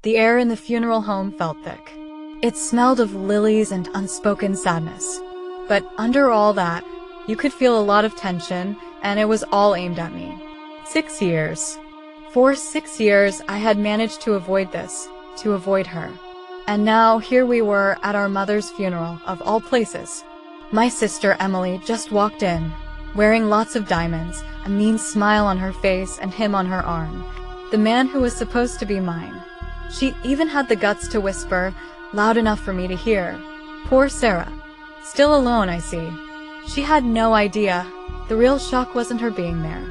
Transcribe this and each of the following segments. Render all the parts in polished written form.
The air in the funeral home felt thick. It smelled of lilies and unspoken sadness. But under all that, you could feel a lot of tension, and it was all aimed at me. 6 years. For 6 years, I had managed to avoid this, to avoid her. And now, here we were at our mother's funeral, of all places. My sister, Emily, just walked in, wearing lots of diamonds, a mean smile on her face and him on her arm. The man who was supposed to be mine. She even had the guts to whisper, loud enough for me to hear, "Poor Sarah. Still alone, I see." She had no idea. The real shock wasn't her being there.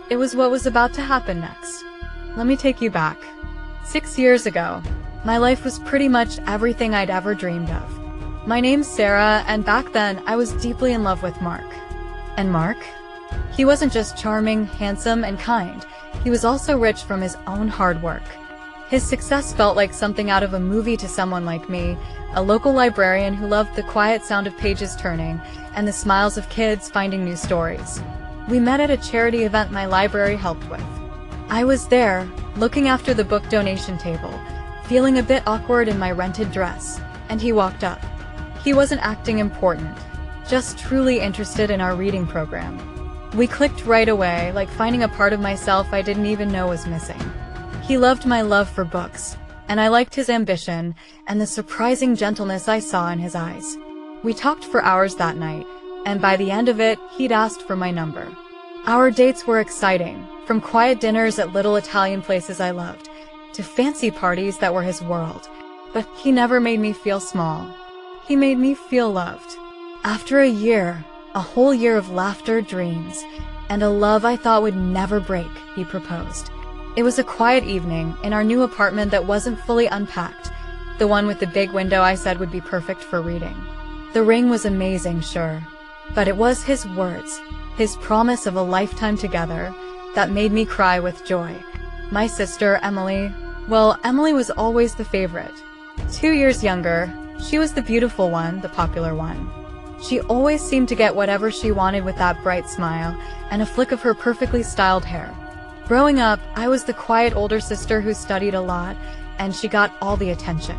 It was what was about to happen next. Let me take you back. 6 years ago, my life was pretty much everything I'd ever dreamed of. My name's Sarah, and back then, I was deeply in love with Mark. And Mark? He wasn't just charming, handsome, and kind. He was also rich from his own hard work. His success felt like something out of a movie to someone like me, a local librarian who loved the quiet sound of pages turning and the smiles of kids finding new stories. We met at a charity event my library helped with. I was there, looking after the book donation table, feeling a bit awkward in my rented dress, and he walked up. He wasn't acting important, just truly interested in our reading program. We clicked right away, like finding a part of myself I didn't even know was missing. He loved my love for books, and I liked his ambition and the surprising gentleness I saw in his eyes. We talked for hours that night, and by the end of it, he'd asked for my number. Our dates were exciting, from quiet dinners at little Italian places I loved, to fancy parties that were his world. But he never made me feel small. He made me feel loved. After a year, a whole year of laughter, dreams, and a love I thought would never break, he proposed. It was a quiet evening in our new apartment that wasn't fully unpacked, the one with the big window I said would be perfect for reading. The ring was amazing, sure, but it was his words, his promise of a lifetime together, that made me cry with joy. My sister, Emily, well, Emily was always the favorite. 2 years younger, she was the beautiful one, the popular one. She always seemed to get whatever she wanted with that bright smile and a flick of her perfectly styled hair. Growing up, I was the quiet older sister who studied a lot, and she got all the attention.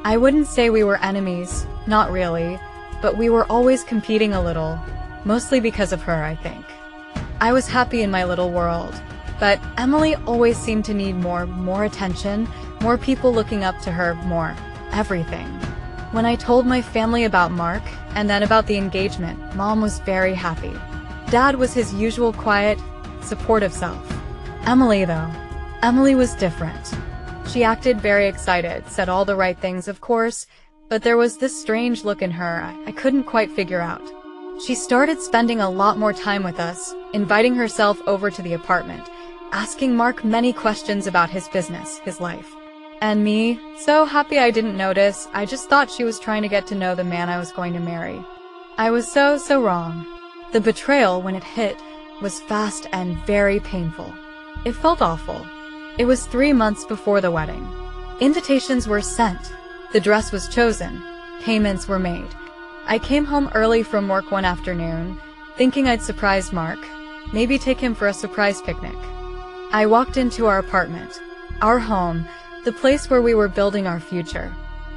I wouldn't say we were enemies, not really, but we were always competing a little, mostly because of her, I think. I was happy in my little world, but Emily always seemed to need more attention, more people looking up to her, more everything. When I told my family about Mark, and then about the engagement, Mom was very happy. Dad was his usual quiet, supportive self. Emily, though. Emily was different. She acted very excited, said all the right things, of course, but there was this strange look in her I couldn't quite figure out. She started spending a lot more time with us, inviting herself over to the apartment, asking Mark many questions about his business, his life. And me, so happy I didn't notice, I just thought she was trying to get to know the man I was going to marry. I was so wrong. The betrayal, when it hit, was fast and very painful. It felt awful. It was 3 months before the wedding. Invitations were sent. The dress was chosen. Payments were made. I came home early from work one afternoon, thinking I'd surprise Mark, maybe take him for a surprise picnic. I walked into our apartment, our home, the place where we were building our future.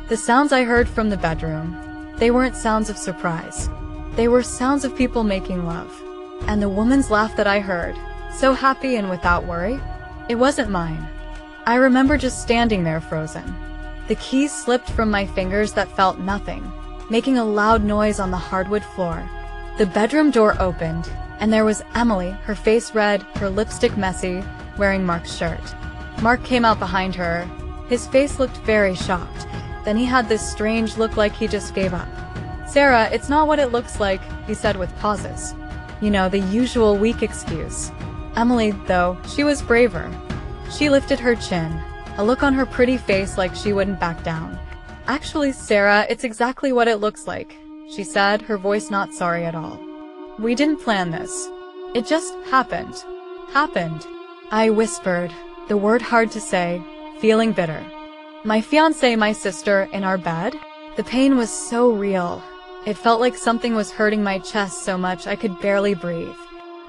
The sounds I heard from the bedroom, they weren't sounds of surprise. They were sounds of people making love. And the woman's laugh that I heard, so happy and without worry, it wasn't mine. I remember just standing there frozen. The keys slipped from my fingers that felt nothing, making a loud noise on the hardwood floor. The bedroom door opened, and there was Emily, her face red, her lipstick messy, wearing Mark's shirt. Mark came out behind her. His face looked very shocked. Then he had this strange look like he just gave up. "Sarah, it's not what it looks like," he said with pauses. You know, the usual weak excuse. Emily, though, she was braver. She lifted her chin, a look on her pretty face like she wouldn't back down. "Actually, Sarah, it's exactly what it looks like," she said, her voice not sorry at all. "We didn't plan this. It just happened. Happened." I whispered, the word hard to say, feeling bitter. My fiancé, my sister, in our bed? The pain was so real. It felt like something was hurting my chest so much I could barely breathe.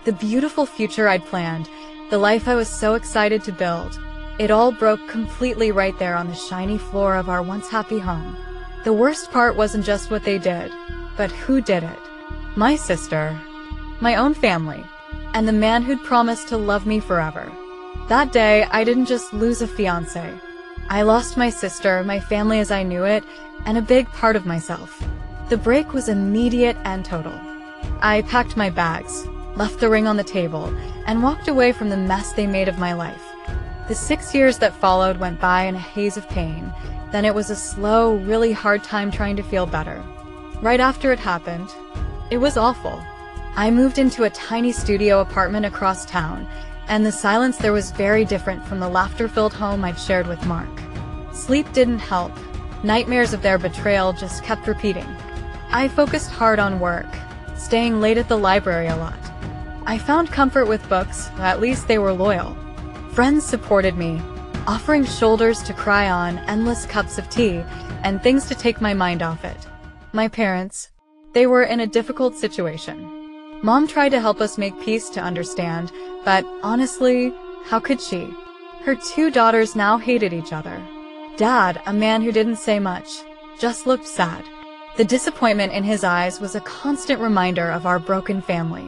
The beautiful future I'd planned, the life I was so excited to build, It all broke completely right there on the shiny floor of our once happy home. The worst part wasn't just what they did, but who did it. My sister, my own family, and the man who'd promised to love me forever. That day, I didn't just lose a fiancé. I lost my sister, my family as I knew it, and a big part of myself. The break was immediate and total. I packed my bags, left the ring on the table, and walked away from the mess they made of my life. The 6 years that followed went by in a haze of pain. Then it was a slow, really hard time trying to feel better. Right after it happened, it was awful. I moved into a tiny studio apartment across town, and the silence there was very different from the laughter-filled home I'd shared with Mark. Sleep didn't help. Nightmares of their betrayal just kept repeating. I focused hard on work, staying late at the library a lot. I found comfort with books, at least they were loyal. Friends supported me, offering shoulders to cry on, endless cups of tea, and things to take my mind off it. My parents, they were in a difficult situation. Mom tried to help us make peace to understand, but honestly, how could she? Her 2 daughters now hated each other. Dad, a man who didn't say much, just looked sad. The disappointment in his eyes was a constant reminder of our broken family.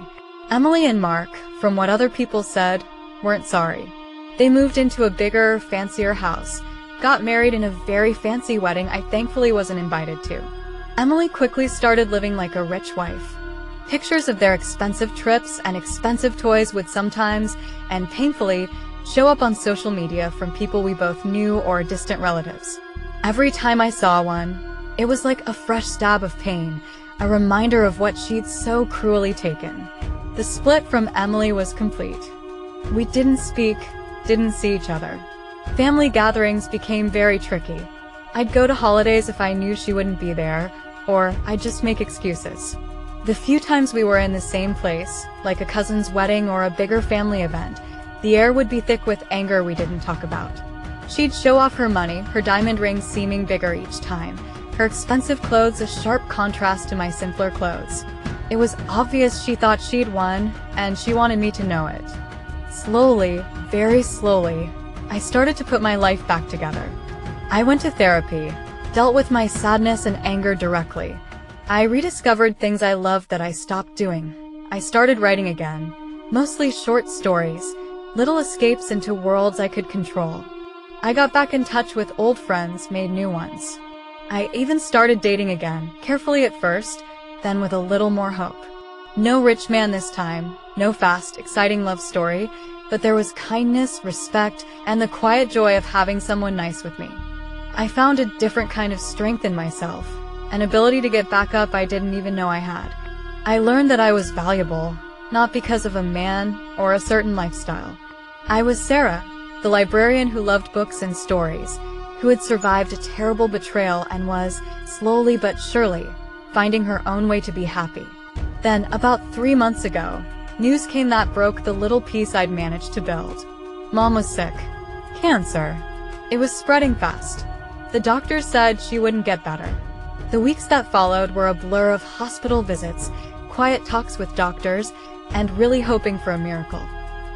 Emily and Mark, from what other people said, weren't sorry. They moved into a bigger, fancier house, got married in a very fancy wedding I thankfully wasn't invited to. Emily quickly started living like a rich wife. Pictures of their expensive trips and expensive toys would sometimes, and painfully, show up on social media from people we both knew or distant relatives. Every time I saw one, it was like a fresh stab of pain, a reminder of what she'd so cruelly taken. The split from Emily was complete. We didn't speak, didn't see each other. Family gatherings became very tricky. I'd go to holidays if I knew she wouldn't be there, or I'd just make excuses. The few times we were in the same place, like a cousin's wedding or a bigger family event, the air would be thick with anger we didn't talk about. She'd show off her money, her diamond rings seeming bigger each time, her expensive clothes a sharp contrast to my simpler clothes. It was obvious she thought she'd won, and she wanted me to know it. Slowly, very slowly, I started to put my life back together. I went to therapy, dealt with my sadness and anger directly. I rediscovered things I loved that I stopped doing. I started writing again, mostly short stories, little escapes into worlds I could control. I got back in touch with old friends, made new ones. I even started dating again, carefully at first, then with a little more hope. No rich man this time, no fast, exciting love story, but there was kindness, respect, and the quiet joy of having someone nice with me. I found a different kind of strength in myself, an ability to get back up I didn't even know I had. I learned that I was valuable, not because of a man or a certain lifestyle. I was Sarah, the librarian who loved books and stories, who had survived a terrible betrayal and was, slowly but surely, finding her own way to be happy. Then, about 3 months ago, news came that broke the little piece I'd managed to build. Mom was sick. Cancer. It was spreading fast. The doctors said she wouldn't get better. The weeks that followed were a blur of hospital visits, quiet talks with doctors, and really hoping for a miracle.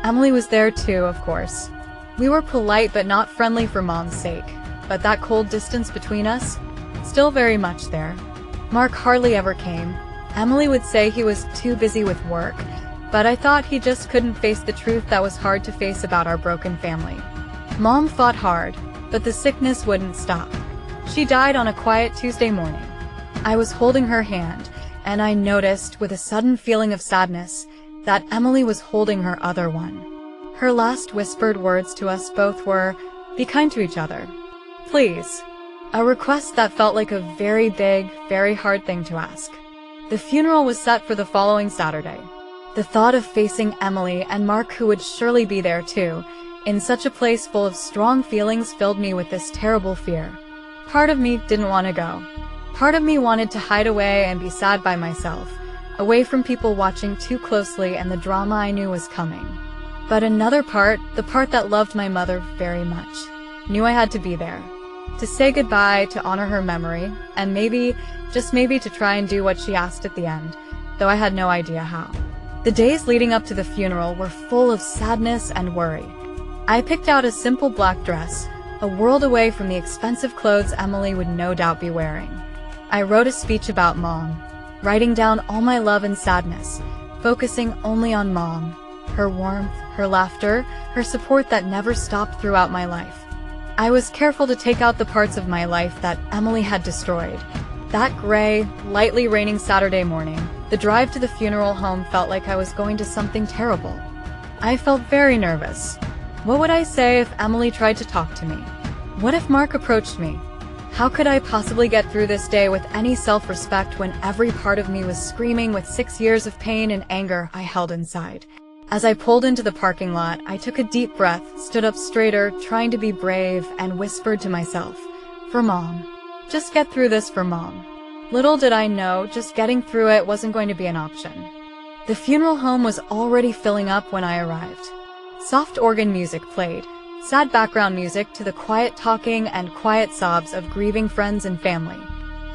Emily was there too, of course. We were polite but not friendly for Mom's sake, but that cold distance between us, still very much there. Mark hardly ever came. Emily would say he was too busy with work, but I thought he just couldn't face the truth that was hard to face about our broken family. Mom fought hard, but the sickness wouldn't stop. She died on a quiet Tuesday morning. I was holding her hand, and I noticed, with a sudden feeling of sadness, that Emily was holding her other one. Her last whispered words to us both were, "Be kind to each other. Please." A request that felt like a very big, very hard thing to ask. The funeral was set for the following Saturday. The thought of facing Emily and Mark, who would surely be there too, in such a place full of strong feelings, filled me with this terrible fear. Part of me didn't want to go. Part of me wanted to hide away and be sad by myself, away from people watching too closely and the drama I knew was coming. But another part, the part that loved my mother very much, knew I had to be there. To say goodbye, to honor her memory, and maybe, just maybe, to try and do what she asked at the end, though I had no idea how. The days leading up to the funeral were full of sadness and worry. I picked out a simple black dress, a world away from the expensive clothes Emily would no doubt be wearing. I wrote a speech about Mom, writing down all my love and sadness, focusing only on Mom, her warmth, her laughter, her support that never stopped throughout my life. I was careful to take out the parts of my life that Emily had destroyed. That gray, lightly raining Saturday morning, the drive to the funeral home felt like I was going to something terrible. I felt very nervous. What would I say if Emily tried to talk to me? What if Mark approached me? How could I possibly get through this day with any self-respect when every part of me was screaming with 6 years of pain and anger I held inside? As I pulled into the parking lot, I took a deep breath, stood up straighter, trying to be brave, and whispered to myself, "For Mom. Just get through this for Mom." Little did I know, just getting through it wasn't going to be an option. The funeral home was already filling up when I arrived. Soft organ music played, sad background music to the quiet talking and quiet sobs of grieving friends and family.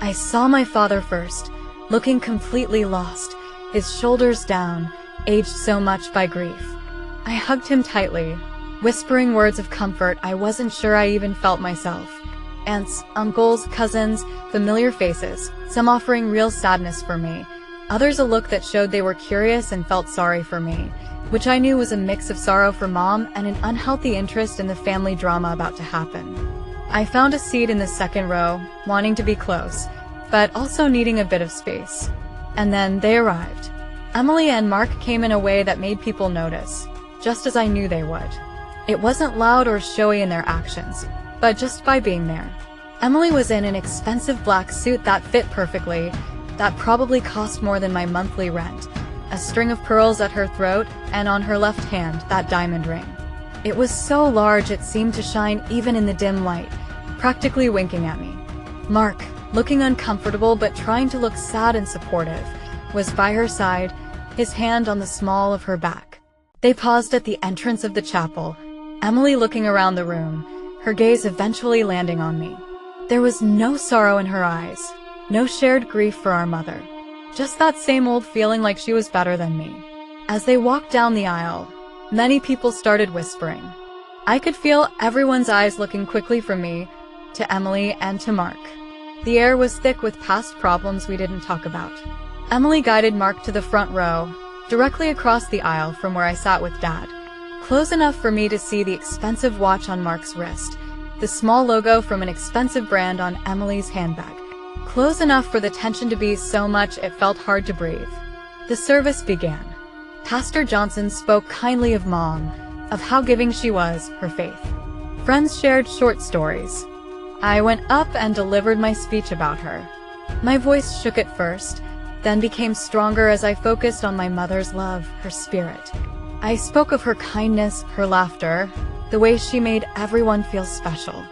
I saw my father first, looking completely lost, his shoulders down, aged so much by grief. I hugged him tightly, whispering words of comfort I wasn't sure I even felt myself. Aunts, uncles, cousins, familiar faces, some offering real sadness for me, others a look that showed they were curious and felt sorry for me, which I knew was a mix of sorrow for Mom and an unhealthy interest in the family drama about to happen. I found a seat in the second row, wanting to be close, but also needing a bit of space. And then they arrived. Emily and Mark came in a way that made people notice, just as I knew they would. It wasn't loud or showy in their actions, but just by being there. Emily was in an expensive black suit that fit perfectly, that probably cost more than my monthly rent, a string of pearls at her throat, and on her left hand, that diamond ring. It was so large it seemed to shine even in the dim light, practically winking at me. Mark, looking uncomfortable but trying to look sad and supportive, was by her side, his hand on the small of her back. They paused at the entrance of the chapel, Emily looking around the room, her gaze eventually landing on me. There was no sorrow in her eyes, no shared grief for our mother. Just that same old feeling like she was better than me. As they walked down the aisle, many people started whispering. I could feel everyone's eyes looking quickly from me, to Emily and to Mark. The air was thick with past problems we didn't talk about. Emily guided Mark to the front row, directly across the aisle from where I sat with Dad. Close enough for me to see the expensive watch on Mark's wrist, the small logo from an expensive brand on Emily's handbag. Close enough for the tension to be so much it felt hard to breathe. The service began. Pastor Johnson spoke kindly of Mom, of how giving she was, her faith. Friends shared short stories. I went up and delivered my speech about her. My voice shook at first, then became stronger as I focused on my mother's love, her spirit. I spoke of her kindness, her laughter, the way she made everyone feel special.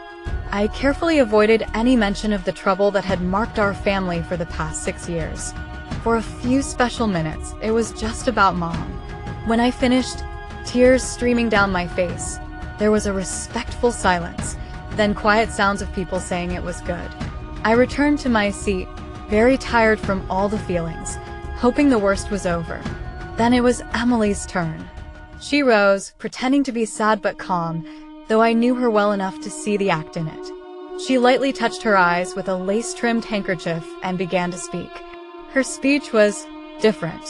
I carefully avoided any mention of the trouble that had marked our family for the past 6 years. For a few special minutes, it was just about Mom. When I finished, tears streaming down my face, there was a respectful silence, then quiet sounds of people saying it was good. I returned to my seat, very tired from all the feelings, hoping the worst was over. Then it was Emily's turn. She rose, pretending to be sad but calm, though I knew her well enough to see the act in it. She lightly touched her eyes with a lace-trimmed handkerchief and began to speak. Her speech was different.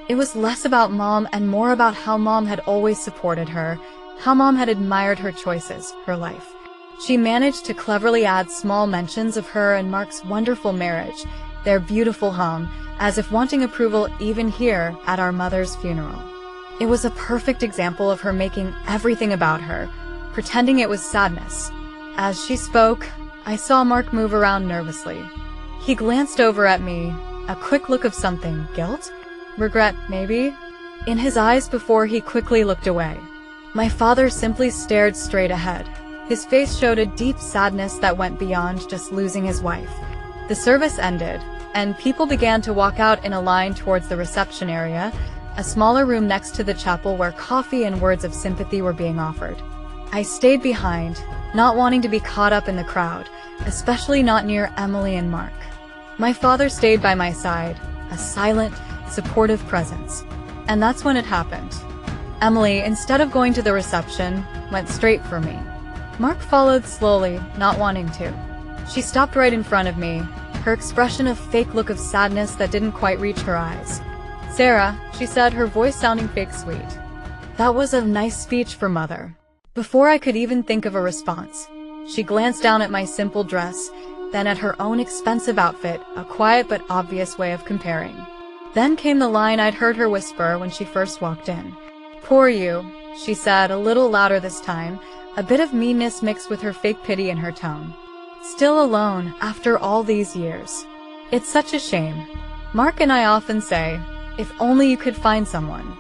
It was less about Mom and more about how Mom had always supported her, how Mom had admired her choices, her life. She managed to cleverly add small mentions of her and Mark's wonderful marriage, their beautiful home, as if wanting approval even here at our mother's funeral. It was a perfect example of her making everything about her, pretending it was sadness. As she spoke, I saw Mark move around nervously. He glanced over at me, a quick look of something, guilt? Regret, maybe? In his eyes before he quickly looked away. My father simply stared straight ahead. His face showed a deep sadness that went beyond just losing his wife. The service ended, and people began to walk out in a line towards the reception area, a smaller room next to the chapel where coffee and words of sympathy were being offered. I stayed behind, not wanting to be caught up in the crowd, especially not near Emily and Mark. My father stayed by my side, a silent, supportive presence. And that's when it happened. Emily, instead of going to the reception, went straight for me. Mark followed slowly, not wanting to. She stopped right in front of me, her expression a fake look of sadness that didn't quite reach her eyes. "Sarah," she said, her voice sounding fake sweet. That was a nice speech for Mother. Before I could even think of a response, she glanced down at my simple dress, then at her own expensive outfit, a quiet but obvious way of comparing. Then came the line I'd heard her whisper when she first walked in. "Poor you," she said, a little louder this time, a bit of meanness mixed with her fake pity in her tone. "Still alone, after all these years. It's such a shame. Mark and I often say, if only you could find someone.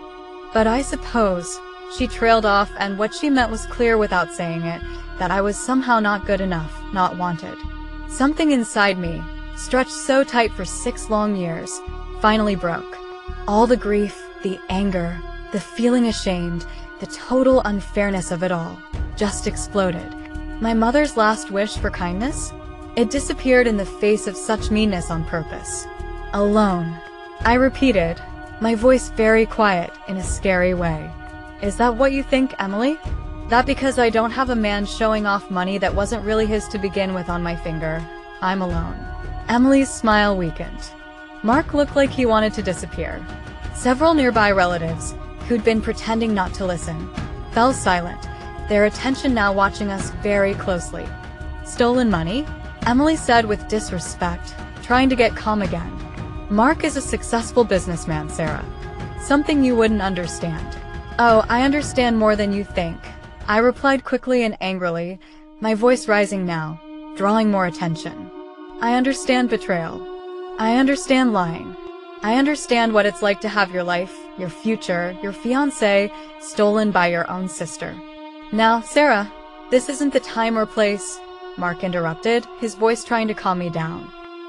But I suppose," she trailed off, and what she meant was clear without saying it, that I was somehow not good enough, not wanted. Something inside me, stretched so tight for 6 long years, finally broke. All the grief, the anger, the feeling ashamed, the total unfairness of it all, just exploded. My mother's last wish for kindness? It disappeared in the face of such meanness on purpose. Alone. I repeated, my voice very quiet in a scary way. "Is that what you think, Emily? That because I don't have a man showing off money that wasn't really his to begin with on my finger, I'm alone?" Emily's smile weakened. Mark looked like he wanted to disappear. Several nearby relatives, who'd been pretending not to listen, fell silent, their attention now watching us very closely. "Stolen money?" Emily said with disrespect, trying to get calm again. "Mark is a successful businessman, Sarah. Something you wouldn't understand." "Oh, I understand more than you think," I replied quickly and angrily, my voice rising now, drawing more attention. "I understand betrayal. I understand lying. I understand what it's like to have your life, your future, your fiancé stolen by your own sister." "Now, Sarah, this isn't the time or place," Mark interrupted, his voice trying to calm me down.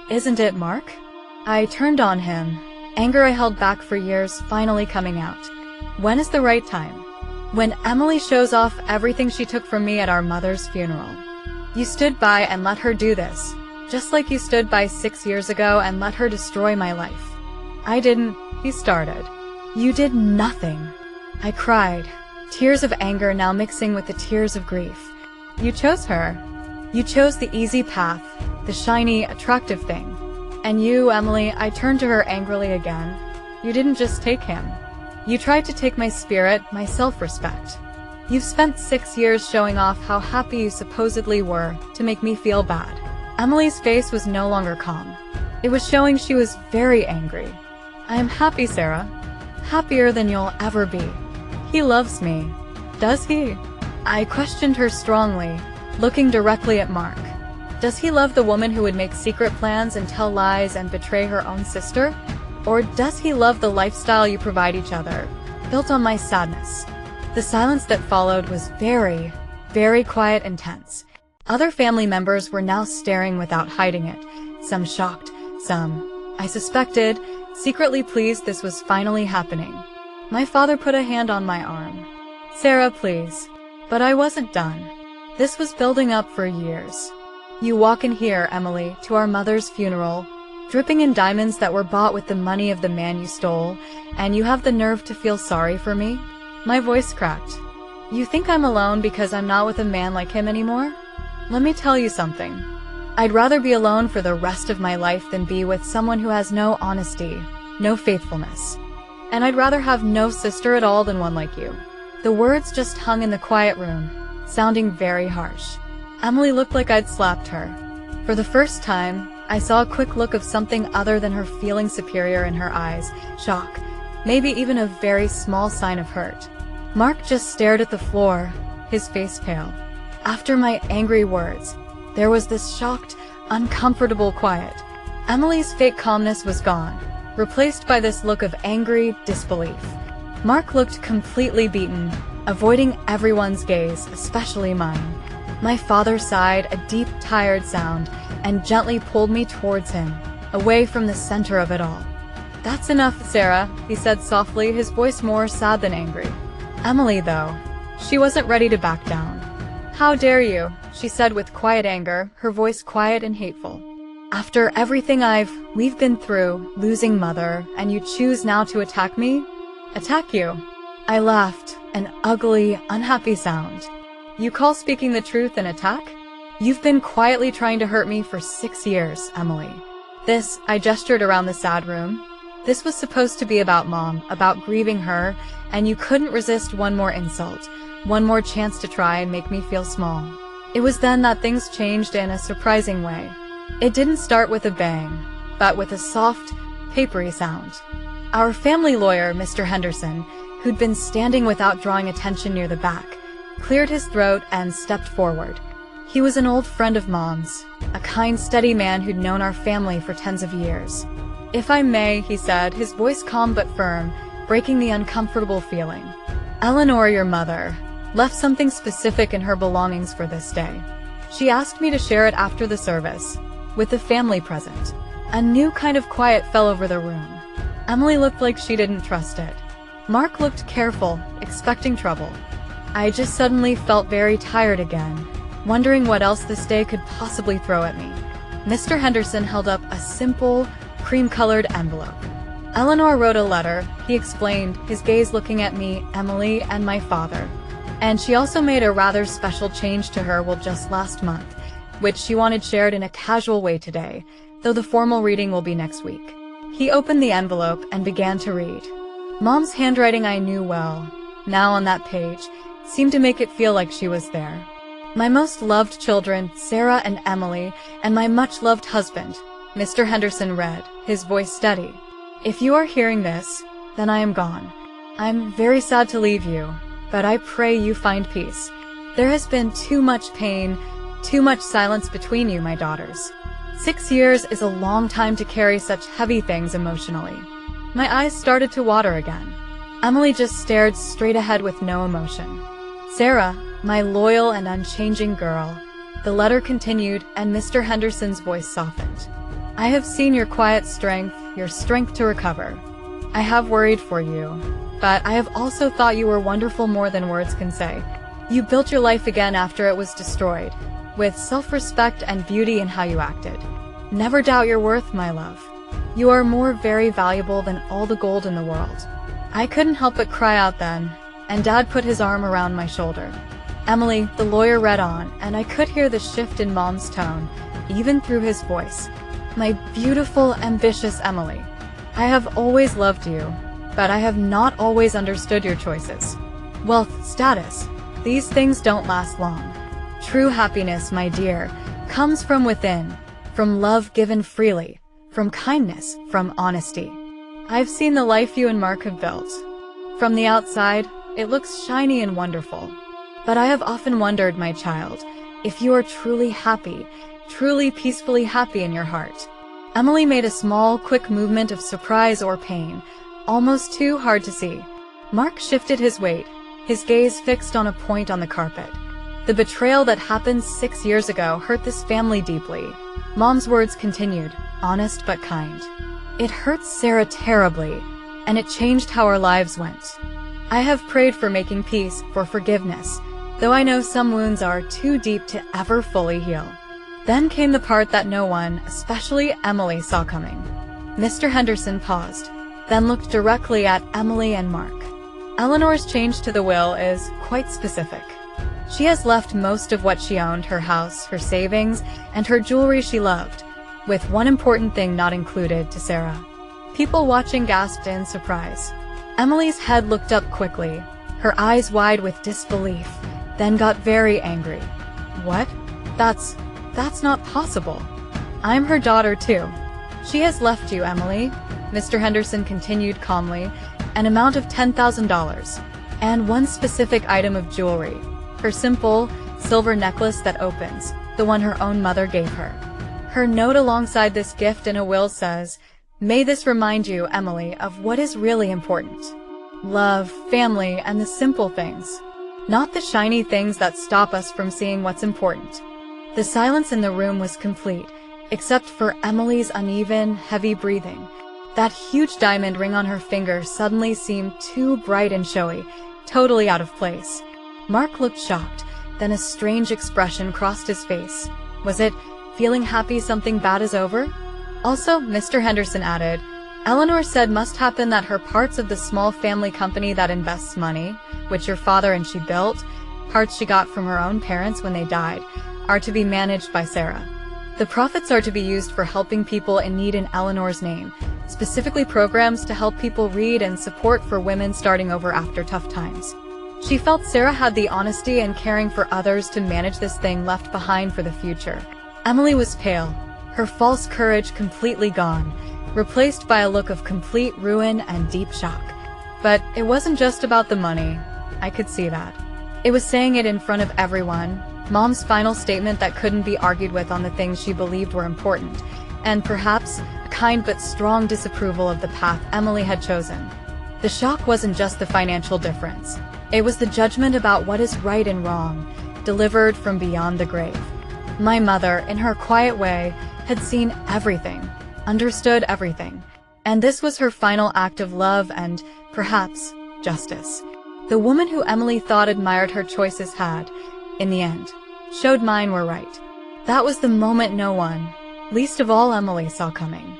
"Isn't it, Mark?" I turned on him, anger I held back for years finally coming out. "When is the right time?" "When Emily shows off everything she took from me at our mother's funeral. You stood by and let her do this, just like you stood by 6 years ago and let her destroy my life." "I didn't," he started. "You did nothing." I cried, tears of anger now mixing with the tears of grief. "You chose her. You chose the easy path, the shiny, attractive thing. And you, Emily," I turned to her angrily again, "you didn't just take him. You tried to take my spirit, my self-respect. You've spent 6 years showing off how happy you supposedly were to make me feel bad." Emily's face was no longer calm. It was showing she was very angry. "I am happy, Sarah. Happier than you'll ever be. He loves me. Does he?" I questioned her strongly, looking directly at Mark. "Does he love the woman who would make secret plans and tell lies and betray her own sister? Or does he love the lifestyle you provide each other, built on my sadness?" The silence that followed was very, very quiet and tense. Other family members were now staring without hiding it, some shocked, some, I suspected, secretly pleased this was finally happening. My father put a hand on my arm. "Sarah, please." But I wasn't done. This was building up for years. "You walk in here, Emily, to our mother's funeral, dripping in diamonds that were bought with the money of the man you stole, and you have the nerve to feel sorry for me?" My voice cracked. "You think I'm alone because I'm not with a man like him anymore? Let me tell you something. I'd rather be alone for the rest of my life than be with someone who has no honesty, no faithfulness. And I'd rather have no sister at all than one like you." The words just hung in the quiet room, sounding very harsh. Emily looked like I'd slapped her. For the first time, I saw a quick look of something other than her feeling superior in her eyes, shock, maybe even a very small sign of hurt. Mark just stared at the floor, his face pale. After my angry words, there was this shocked, uncomfortable quiet. Emily's fake calmness was gone, replaced by this look of angry disbelief. Mark looked completely beaten, avoiding everyone's gaze, especially mine. My father sighed a deep, tired sound and gently pulled me towards him, away from the center of it all. "That's enough, Sarah," he said softly, his voice more sad than angry. Emily, though, she wasn't ready to back down. "How dare you?" she said with quiet anger, her voice quiet and hateful. "After everything we've been through, losing Mother, and you choose now to attack me?" "Attack you?" I laughed, an ugly, unhappy sound. You call speaking the truth an attack? You've been quietly trying to hurt me for 6 years, Emily. I gestured around the sad room. This was supposed to be about Mom, about grieving her, and you couldn't resist one more insult, one more chance to try and make me feel small. It was then that things changed in a surprising way. It didn't start with a bang, but with a soft, papery sound. Our family lawyer, Mr. Henderson, who'd been standing without drawing attention near the back, cleared his throat and stepped forward. He was an old friend of Mom's, a kind, steady man who'd known our family for tens of years. "If I may," he said, his voice calm but firm, breaking the uncomfortable feeling. "Eleanor, your mother, left something specific in her belongings for this day. She asked me to share it after the service, with the family present." A new kind of quiet fell over the room. Emily looked like she didn't trust it. Mark looked careful, expecting trouble. I just suddenly felt very tired again, wondering what else this day could possibly throw at me. Mr. Henderson held up a simple, cream-colored envelope. "Eleanor wrote a letter," he explained, his gaze looking at me, Emily, and my father. "And she also made a rather special change to her will just last month, which she wanted shared in a casual way today, though the formal reading will be next week." He opened the envelope and began to read. Mom's handwriting I knew well, now on that page, seemed to make it feel like she was there. "My most loved children, Sarah and Emily, and my much-loved husband," Mr. Henderson read, his voice steady. "If you are hearing this, then I am gone. I'm very sad to leave you, but I pray you find peace. There has been too much pain, too much silence between you, my daughters. 6 years is a long time to carry such heavy things emotionally." My eyes started to water again. Emily just stared straight ahead with no emotion. "Sarah, my loyal and unchanging girl," the letter continued, and Mr. Henderson's voice softened. "I have seen your quiet strength, your strength to recover. I have worried for you, but I have also thought you were wonderful more than words can say. You built your life again after it was destroyed, with self-respect and beauty in how you acted. Never doubt your worth, my love. You are very valuable than all the gold in the world." I couldn't help but cry out then, and Dad put his arm around my shoulder. Emily, the lawyer, read on, and I could hear the shift in Mom's tone, even through his voice. "My beautiful, ambitious Emily, I have always loved you, but I have not always understood your choices. Wealth, status, these things don't last long. True happiness, my dear, comes from within, from love given freely, from kindness, from honesty. I've seen the life you and Mark have built. From the outside, it looks shiny and wonderful. But I have often wondered, my child, if you are truly happy, truly peacefully happy in your heart." Emily made a small, quick movement of surprise or pain, almost too hard to see. Mark shifted his weight, his gaze fixed on a point on the carpet. "The betrayal that happened 6 years ago hurt this family deeply." Mom's words continued, honest but kind. "It hurt Sarah terribly, and it changed how our lives went. I have prayed for making peace, for forgiveness, though I know some wounds are too deep to ever fully heal." Then came the part that no one, especially Emily, saw coming. Mr. Henderson paused, then looked directly at Emily and Mark. "Eleanor's change to the will is quite specific. She has left most of what she owned, her house, her savings, and her jewelry she loved, with one important thing not included, to Sarah." People watching gasped in surprise. Emily's head looked up quickly, her eyes wide with disbelief, then got very angry. "What? That's not possible. I'm her daughter too. She has left you, Emily," Mr. Henderson continued calmly, "an amount of $10,000, and one specific item of jewelry, her simple, silver necklace that opens, the one her own mother gave her. Her note alongside this gift in a will says, 'May this remind you, Emily, of what is really important. Love, family, and the simple things. Not the shiny things that stop us from seeing what's important.'" The silence in the room was complete, except for Emily's uneven, heavy breathing. That huge diamond ring on her finger suddenly seemed too bright and showy, totally out of place. Mark looked shocked, then a strange expression crossed his face. Was it feeling happy something bad is over? Also, Mr. Henderson added, Eleanor said must happen that her parts of the small family company that invests money, which your father and she built, parts she got from her own parents when they died, are to be managed by Sarah. The profits are to be used for helping people in need in Eleanor's name, specifically programs to help people read and support for women starting over after tough times. She felt Sarah had the honesty and caring for others to manage this thing left behind for the future. Emily was pale, her false courage completely gone, replaced by a look of complete ruin and deep shock. But it wasn't just about the money. I could see that. It was saying it in front of everyone, Mom's final statement that couldn't be argued with on the things she believed were important, and perhaps a kind but strong disapproval of the path Emily had chosen. The shock wasn't just the financial difference. It was the judgment about what is right and wrong, delivered from beyond the grave. My mother, in her quiet way, had seen everything, understood everything, and this was her final act of love and, perhaps, justice. The woman who Emily thought admired her choices had, in the end, showed mine were right. That was the moment no one, least of all Emily, saw coming.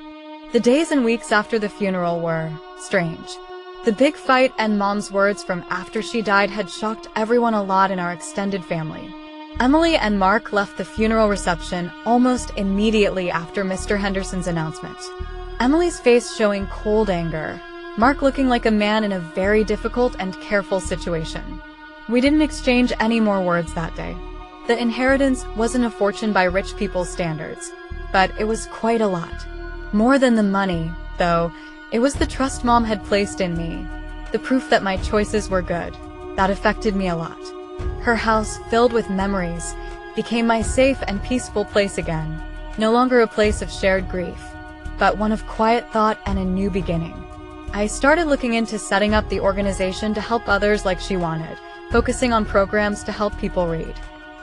The days and weeks after the funeral were strange. The big fight and Mom's words from after she died had shocked everyone a lot in our extended family. Emily and Mark left the funeral reception almost immediately after Mr. Henderson's announcement. Emily's face showing cold anger, Mark looking like a man in a very difficult and careful situation. We didn't exchange any more words that day. The inheritance wasn't a fortune by rich people's standards, but it was quite a lot. More than the money, though, it was the trust Mom had placed in me, the proof that my choices were good. That affected me a lot. Her house, filled with memories, became my safe and peaceful place again, no longer a place of shared grief, but one of quiet thought and a new beginning. I started looking into setting up the organization to help others like she wanted, focusing on programs to help people read.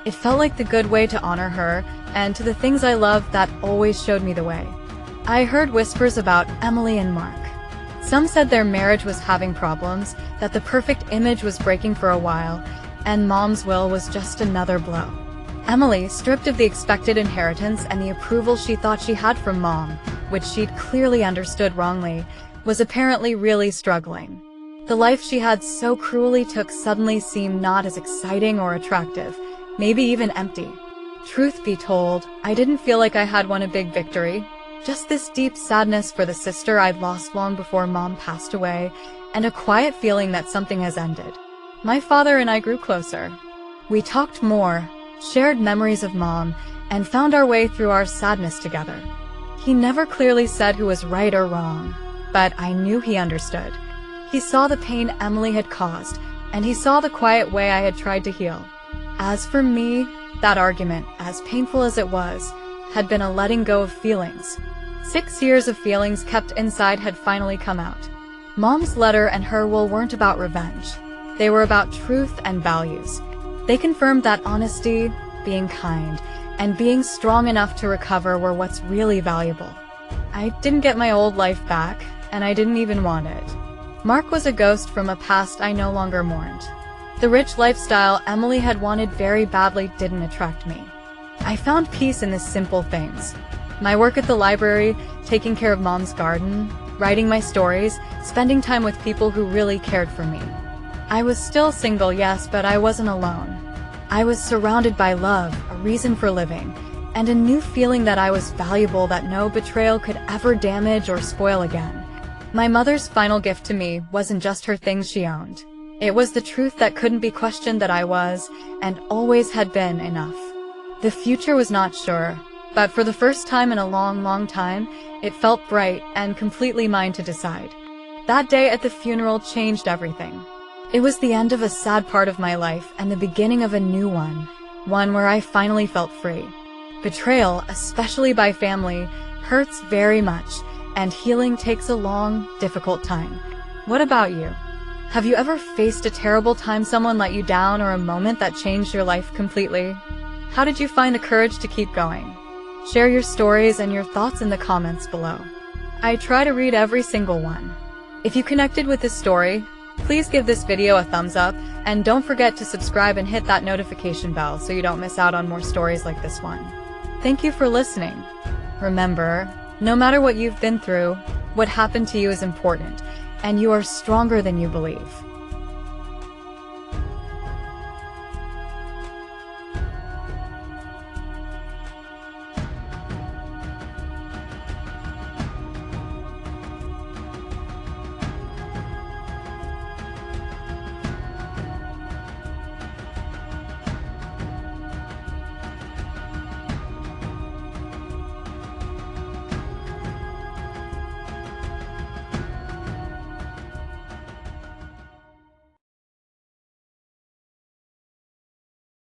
It felt like the good way to honor her, and to the things I loved that always showed me the way. I heard whispers about Emily and Mark. Some said their marriage was having problems, that the perfect image was breaking for a while, and Mom's will was just another blow. Emily, stripped of the expected inheritance and the approval she thought she had from Mom, which she'd clearly understood wrongly, was apparently really struggling. The life she had so cruelly took suddenly seemed not as exciting or attractive, maybe even empty. Truth be told, I didn't feel like I had won a big victory, just this deep sadness for the sister I'd lost long before Mom passed away, and a quiet feeling that something has ended. My father and I grew closer. We talked more, shared memories of Mom, and found our way through our sadness together. He never clearly said who was right or wrong, but I knew he understood. He saw the pain Emily had caused, and he saw the quiet way I had tried to heal. As for me, that argument, as painful as it was, had been a letting go of feelings. 6 years of feelings kept inside had finally come out. Mom's letter and her will weren't about revenge. They were about truth and values. They confirmed that honesty, being kind, and being strong enough to recover were what's really valuable. I didn't get my old life back, and I didn't even want it. Mark was a ghost from a past I no longer mourned. The rich lifestyle Emily had wanted very badly didn't attract me. I found peace in the simple things. My work at the library, taking care of Mom's garden, writing my stories, spending time with people who really cared for me. I was still single, yes, but I wasn't alone. I was surrounded by love, a reason for living, and a new feeling that I was valuable that no betrayal could ever damage or spoil again. My mother's final gift to me wasn't just her things she owned. It was the truth that couldn't be questioned that I was, and always had been, enough. The future was not sure, but for the first time in a long, long time, it felt bright and completely mine to decide. That day at the funeral changed everything. It was the end of a sad part of my life and the beginning of a new one where I finally felt free. Betrayal, especially by family, hurts very much, and healing takes a long, difficult time. What about you? Have you ever faced a terrible time someone let you down or a moment that changed your life completely? How did you find the courage to keep going? Share your stories and your thoughts in the comments below. I try to read every single one. If you connected with this story, please give this video a thumbs up, and don't forget to subscribe and hit that notification bell so you don't miss out on more stories like this one. Thank you for listening. Remember, no matter what you've been through, What happened to you is important, and you are stronger than you believe.